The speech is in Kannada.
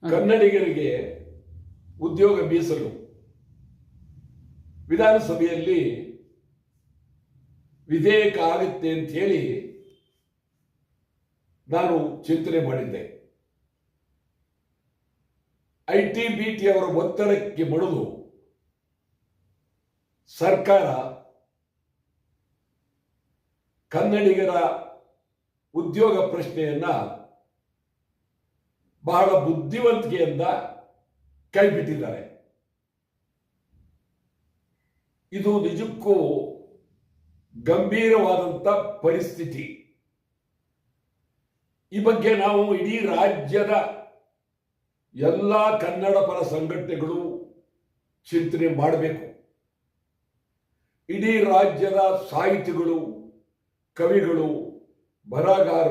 ಕನ್ನಡಿಗರಿಗೆ ಉದ್ಯೋಗ ಮೀಸಲು ವಿಧಾನಸಭೆಯಲ್ಲಿ ವಿಧೇಯಕ ಆಗುತ್ತೆ ಅಂತ ಹೇಳಿ ನಾನು ಚಿಂತನೆ ಮಾಡಿದ್ದೆ. ITBT ಅವರ ಒತ್ತಡಕ್ಕೆ ಮಣಿದು ಸರ್ಕಾರ ಕನ್ನಡಿಗರ ಉದ್ಯೋಗ ಪ್ರಶ್ನೆಯನ್ನ ಬಹಳ ಬುದ್ಧಿವಂತಿಕೆಯಿಂದ ಕೈಬಿಟ್ಟಿದ್ದಾರೆ. ಇದು ನಿಜಕ್ಕೂ ಗಂಭೀರವಾದಂಥ ಪರಿಸ್ಥಿತಿ. ಈ ಬಗ್ಗೆ ನಾವು ಇಡೀ ರಾಜ್ಯದ ಎಲ್ಲ ಕನ್ನಡ ಪರ ಸಂಘಟನೆಗಳು ಚಿಂತನೆ ಮಾಡಬೇಕು. ಇಡೀ ರಾಜ್ಯದ ಸಾಹಿತಿಗಳು, ಕವಿಗಳು, ಬರಹಗಾರರು